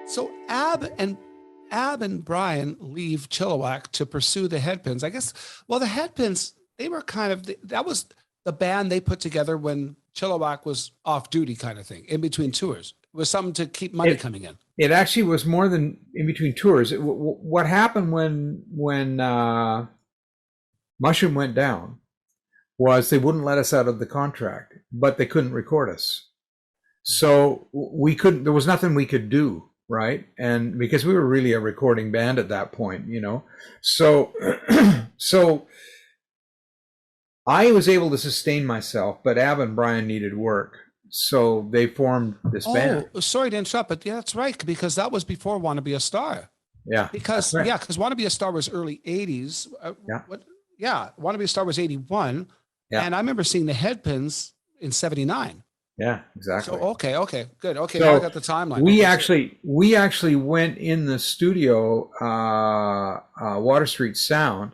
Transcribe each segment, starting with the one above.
So Ab and Brian leave Chilliwack to pursue the Headpins. I guess. Well, the Headpins, they were kind of that was the band they put together when Chilliwack was off duty, kind of thing, in between tours. It was something to keep money coming in. It actually was more than in between tours. What happened when Mushroom went down was they wouldn't let us out of the contract, but they couldn't record us. So we couldn't. There was nothing we could do, right? And because we were really a recording band at that point, you know, so so I was able to sustain myself, but Ab and Brian needed work. So they formed this band. Oh, sorry to interrupt, but yeah, that's right, because that was before "Want to Be a Star." Yeah, because right. because "Want to Be a Star" was early '80s. "Want to Be a Star" was '81, and I remember seeing the Headpins in '79. Yeah, exactly. So okay, good. Okay, so now I got the timeline. We actually went in the studio, Water Street Sound,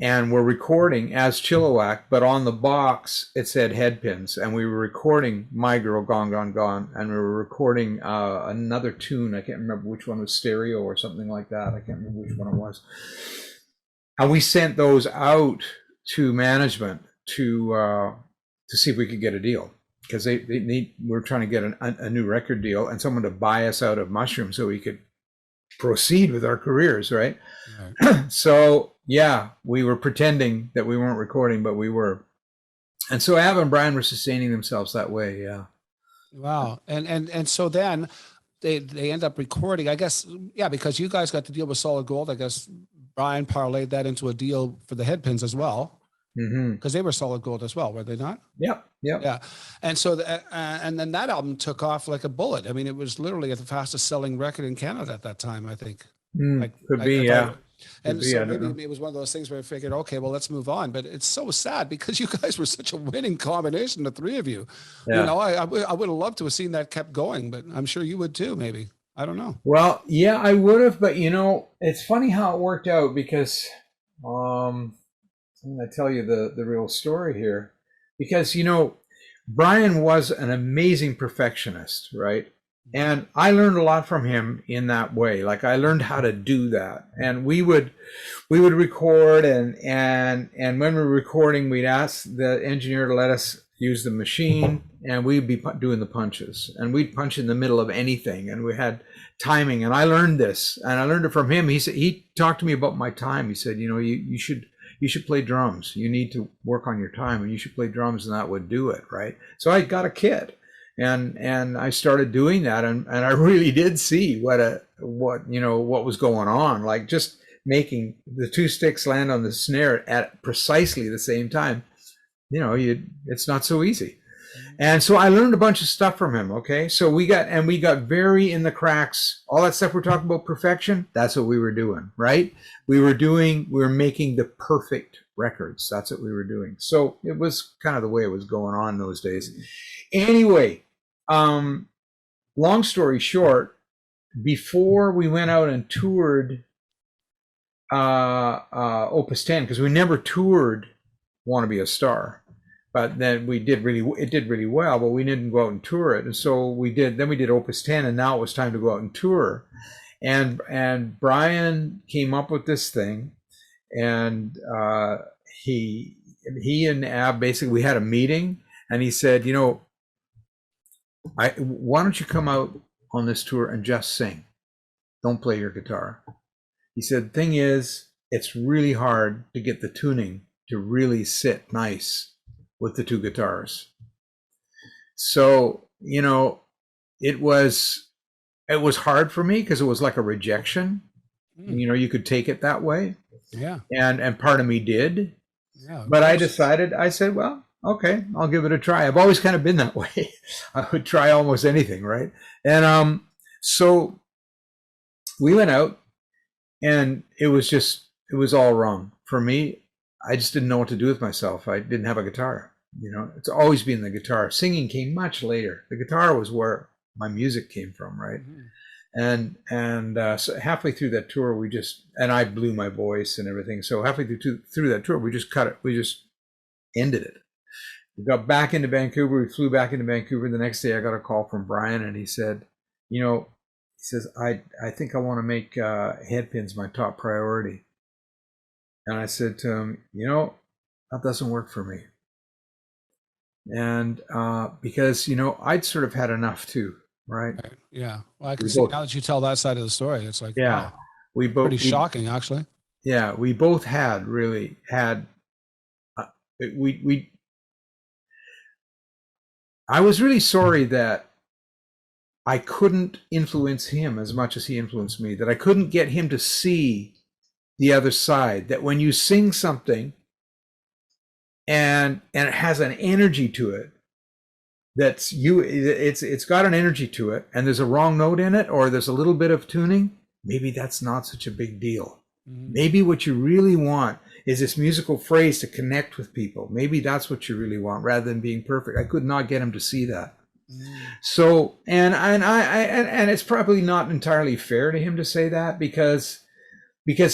and we're recording as Chilliwack, but on the box it said Headpins, and we were recording "My Girl Gone Gone Gone," and we were recording another tune. I can't remember which one was Stereo or something like that. I can't remember which one it was. And we sent those out to management to see if we could get a deal, because we were trying to get a new record deal and someone to buy us out of Mushroom so we could proceed with our careers, right? So yeah, we were pretending that we weren't recording, but we were. And so Ab and Brian were sustaining themselves that way. Yeah. Wow. And so then they end up recording, I guess, yeah, because you guys got to deal with Solid Gold. I guess Brian parlayed that into a deal for the Headpins as well, because they were Solid Gold as well, were they not? Yep. Yeah. And so and then that album took off like a bullet. I mean, it was literally the fastest selling record in Canada at that time, I think. Could be, yeah. And so maybe it was one of those things where I figured, okay, well, let's move on. But it's so sad because you guys were such a winning combination, the three of you. Yeah. You know, I would have loved to have seen that kept going, but I'm sure you would too, maybe. I don't know. Well, yeah, I would have, but you know, it's funny how it worked out, because I'm going to tell you the real story here. Because, you know, Brian was an amazing perfectionist, right? And I learned a lot from him in that way. Like, I learned how to do that. And we would record, and when we were recording, we'd ask the engineer to let us use the machine, and we'd be doing the punches, and we'd punch in the middle of anything, and we had timing. And I learned this, and I learned it from him. He talked to me about my time. He said, you know, you should play drums. You need to work on your time, and you should play drums, and that would do it, right? So I got a kit. And I started doing that, and I really did see what was going on, like just making the two sticks land on the snare at precisely the same time. You know, it's not so easy. And so I learned a bunch of stuff from him. Okay, so we got very in the cracks. All that stuff we're talking about, perfection, that's what we were doing, right? We were making the perfect records. That's what we were doing. So it was kind of the way it was going on those days. Anyway, long story short, before we went out and toured Opus 10, because we never toured "Want to Be a Star," but then it did really well, but we didn't go out and tour it. And so we did Opus 10, and now it was time to go out and tour. And Brian came up with this thing, and he and Ab, basically, we had a meeting, and he said, you know, why don't you come out on this tour and just sing? Don't play your guitar. He said, the thing is, it's really hard to get the tuning to really sit nice with the two guitars. So, you know, it was hard for me, because it was like a rejection. You know, you could take it that way. Yeah. And part of me did. Yeah. But I said, well, okay, I'll give it a try. I've always kind of been that way. I would try almost anything, right? And so we went out, and it was all wrong for me. I just didn't know what to do with myself. I didn't have a guitar. You know, it's always been the guitar. Singing came much later. The guitar was where my music came from, right? And so halfway through that tour, and I blew my voice and everything. So halfway through that tour, we just cut it. We just ended it. We got back into Vancouver. We flew back into Vancouver. The next day I got a call from Brian, and he said, he says, I think I want to make Headpins my top priority. And I said to him, that doesn't work for me. And because, I'd sort of had enough too, right? Yeah. Well, I can see now that you tell that side of the story, it's like, yeah, wow, pretty shocking, actually. Yeah, we both had I was really sorry that I couldn't influence him as much as he influenced me, that I couldn't get him to see the other side, that when you sing something and it has an energy to it, it's got an energy to it, and there's a wrong note in it, or there's a little bit of tuning, maybe that's not such a big deal. Maybe what you really want is this musical phrase to connect with people. Maybe that's what you really want, rather than being perfect. I could not get him to see that. So, and it's probably not entirely fair to him to say that, because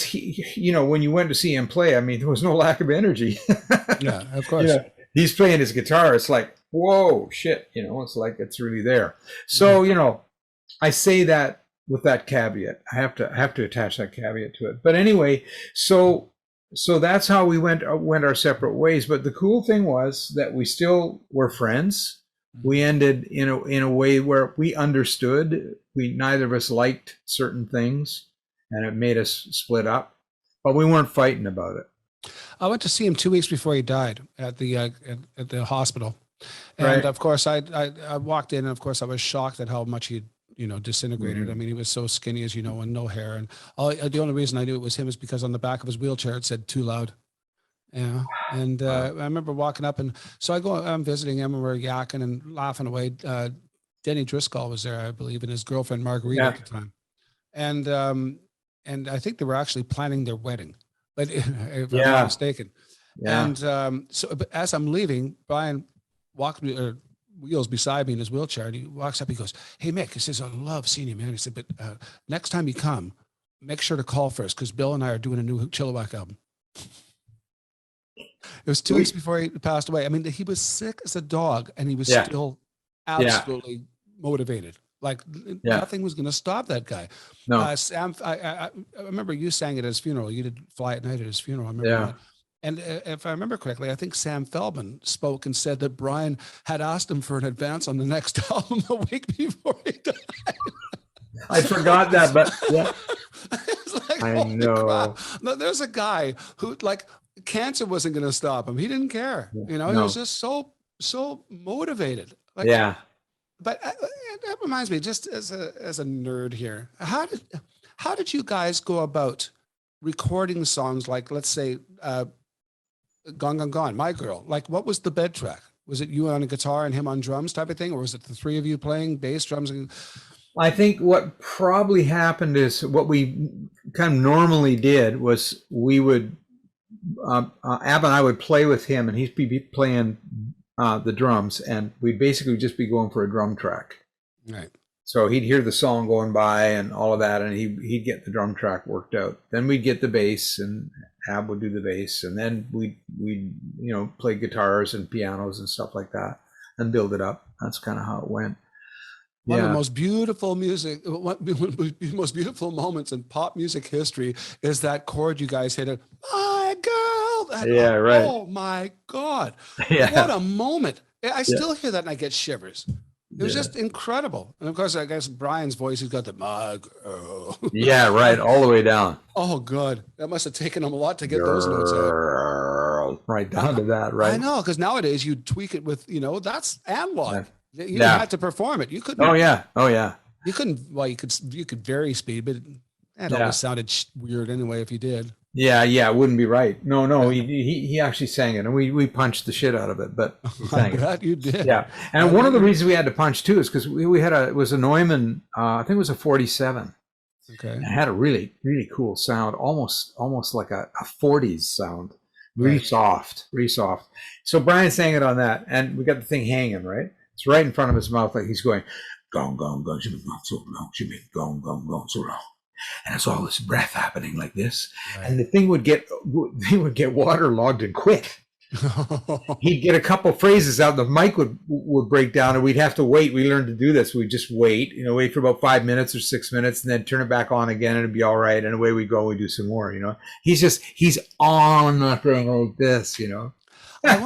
he, when you went to see him play, I mean, there was no lack of energy. Yeah, of course. He's playing his guitar. It's like, whoa, shit. It's like, it's really there. So, I say that with that caveat. I have to attach that caveat to it. But anyway, so that's how we went our separate ways. But the cool thing was that we still were friends. We ended in a way where we understood. Neither of us liked certain things, and it made us split up. But we weren't fighting about it. I went to see him 2 weeks before he died at the hospital, and Right. of course I walked in, and of course I was shocked at how much he'd disintegrated. I mean, he was so skinny, as you know, and no hair. And the only reason I knew it was him is because on the back of his wheelchair it said "Too Loud." Yeah. And I remember walking up, and so I'm visiting him, and we're yakking and laughing away. Denny Driscoll was there, I believe, and his girlfriend Margarita at the time. And I think they were actually planning their wedding, but if I'm not mistaken. Yeah. And but as I'm leaving, Brian walked me, or wheels beside me in his wheelchair, and he walks up, he goes, "Hey Mick," he says, "I love seeing you, man." He said, "But next time you come, make sure to call first, because Bill and I are doing a new Chilliwack album." It was 2 weeks before he passed away. I mean, he was sick as a dog, and he was still absolutely motivated. Like nothing was going to stop that guy. No. Sam, I remember you sang at his funeral. You did Fly at Night at his funeral. I remember that. And if I remember correctly, I think Sam Feldman spoke and said that Brian had asked him for an advance on the next album the week before he died. I forgot that, but yeah. Like, I know. Crap. There's a guy who, like, cancer wasn't going to stop him. He didn't care. He was just so motivated. Like, but that reminds me, just as a nerd here, how did you guys go about recording songs like, let's say, Gone, Gone, Gone, My Girl? Like, what was the bed track? Was it you on a guitar and him on drums type of thing? Or was it the three of you playing bass, drums? I think what probably happened is, what we kind of normally did was, we would, Ab and I would play with him, and he'd be playing the drums, and we'd basically just be going for a drum track. Right. So he'd hear the song going by and all of that, and he'd get the drum track worked out. Then we'd get the bass, and Ab would do the bass, and then we'd play guitars and pianos and stuff like that, and build it up. That's kind of how it went. One of the most beautiful most beautiful moments in pop music history is that chord you guys hit. My girl. Right. Oh my God. What a moment. I still hear that and I get shivers. It was just incredible. And of course, I guess Brian's voice, he's got the "my girl." Yeah, right. All the way down. Oh, God. That must have taken him a lot to get those notes out. Right down to that, right? I know, because nowadays you tweak it with, that's analog. You had to perform it. You couldn't. Oh yeah. You couldn't. Well, you could vary speed, but it always sounded weird anyway if you did. Yeah, it wouldn't be right. No. He actually sang it, and we punched the shit out of it. But he sang it. You did. Yeah, and one of the reasons we had to punch too is because we had it was a Neumann. I think it was a 47. Okay. And it had a really, really cool sound, almost like a 40s sound. Really soft. So Brian sang it on that, and we got the thing hanging right. It's right in front of his mouth, like he's going, gong, gong, gong, she been gone so long, she been gong, gong, gong, so long. And it's all this breath happening like this. Right. And the thing would get waterlogged and quit. He'd get a couple phrases out, the mic would break down, and we'd have to wait. We learned to do this. We'd just wait, wait for about 5 minutes or 6 minutes, and then turn it back on again, and it'd be all right. And away we go. We do some more. He's on nothing like this. I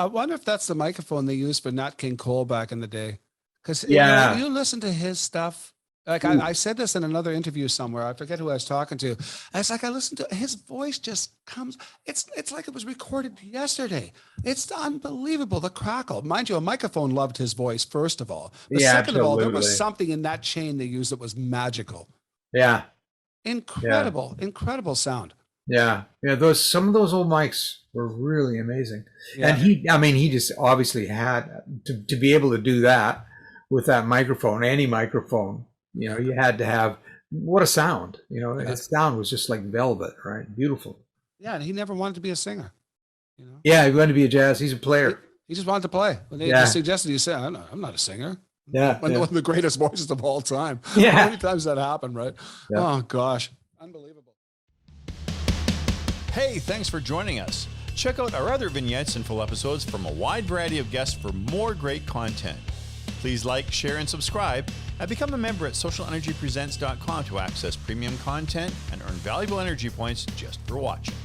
wonder if that's the microphone they used for Nat King Cole back in the day. Because you listen to his stuff. Like I said this in another interview somewhere. I forget who I was talking to. It's like I listened to his voice just comes. It's like it was recorded yesterday. It's unbelievable. The crackle, mind you, a microphone loved his voice first of all. But second of all, there was something in that chain they used that was magical. Yeah, incredible sound. Yeah. Some of those old mics were really amazing. Yeah. And he just obviously had to be able to do that with that microphone, any microphone. You had to have, what a sound, that sound was just like velvet, right? Beautiful. Yeah. And he never wanted to be a singer, Yeah. He wanted to be a jazz. He's a player. He just wanted to play. When they suggested, he said, I'm not a singer. Yeah. One of the greatest voices of all time. Yeah. How many times that happened, right? Yeah. Oh gosh. Unbelievable. Hey, thanks for joining us. Check out our other vignettes and full episodes from a wide variety of guests for more great content. Please like, share, and subscribe, and become a member at SocialNRGPresents.com to access premium content and earn valuable energy points just for watching.